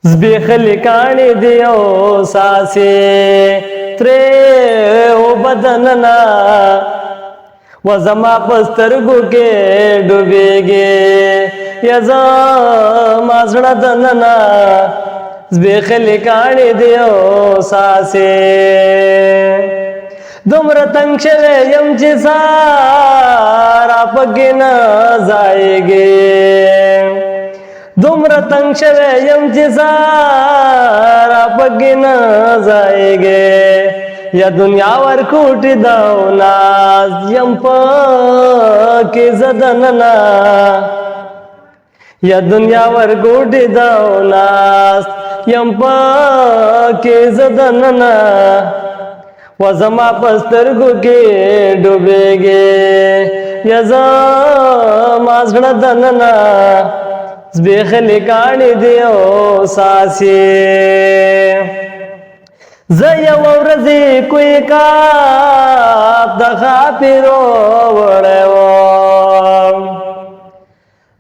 زبیخلی کانی دیو ساسی تری او بدننا و زما پسترگو کے ڈوبیگی یزما زړه دننا زبیخلی کانی دیو ساسی دومره تنگ شوی یم چې سارا پکې نه ځایږي دومره تنگ شوی یم چې سارا پکې نه ځایږي یا دنیا ورکوټي داو ناز یم پکې زه دننه یا دنیا ورکوټي داو ناز یم پکې زه دننه و زما پسترگو کی ڈوبیگی یا زما زړه دننه زبیخلی کانی دیو ساسی زه یو ورځې کوی کاپ د خاطرو وړی وم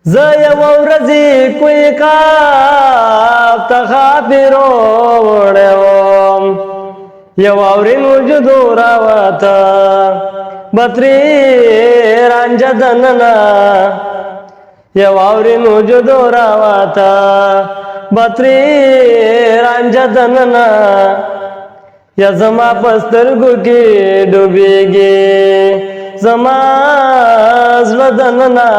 زه یو ورځې کوی کاپ د خاطرو وړی وم یو اورین وجودو راوتا بطری رانجا دننا یو اورین وجودو راوتا بطری رانجا دننا یا زما پسترگو کی ڈوبیگی زما زړه دننا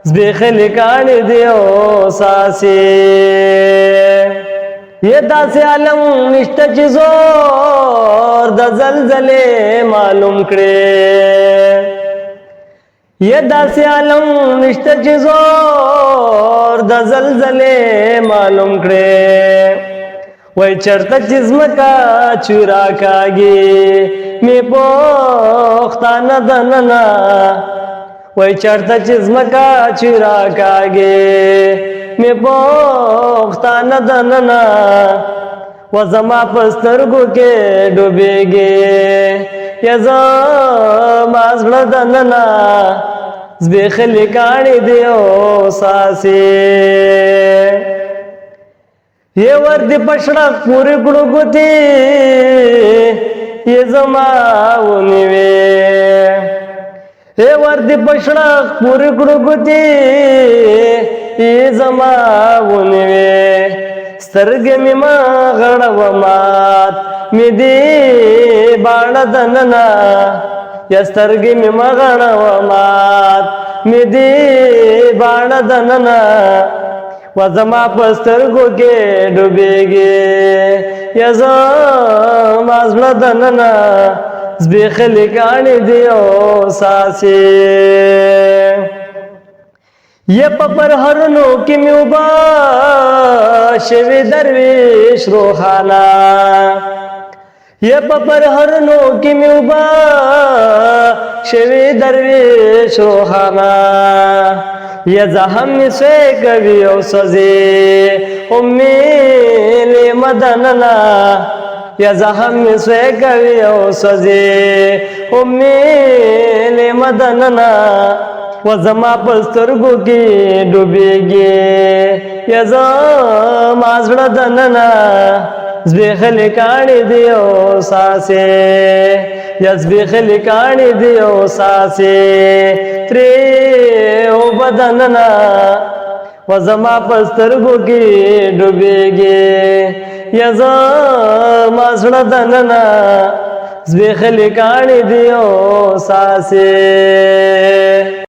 زبیخلی کانی دیو ساسی یہ داسې عالم نشته چې زور د زلزلې معلوم کړي یہ داسې عالم نشته چې زور د زلزلې معلوم کړي وای چرته چې ځمکه چورا کاږي می پوښتنه دننه وای چرته چې ځمکه چورا کاږي می پوښتنه دننه و زما پسترگو کې ډوبیږي یا زما زړه دننه زبیخلی کانی دیو ساسی یہ وردی پشړه پوری کړو ګوتی یہ زما ونیوي اے وردی پشړه پوری کړو ګوتی ای زما ونیوی سترګې مې ما غړوه مات مې دې باڼه دننه یا سترګې مې ما غړوه مات مې دې باڼه دننه و زما په سترګو کې ډوبیږي یا زما زړه دننه زبیخلی کانی دیو ساسی یہ پپر ہرنو کی میوبا شوی درویش روحانا یہ پپر ہرنو کی میوبا شوی درویش روحانا یہ زہم سے کبھی او سزی امی لی مدننا یا زہم سے کبھی او سزی امی لی مدننا و زما پسترگو کی ڈوبیگی یا زما زړه دننه زبیخلی کانی دیو ساسی یا زبیخلی کانی دیو ساسی تری او بدننه و زما پسترگو کی ڈوبیگی یا زما زړه دننه زبیخلی کانی دیو ساسی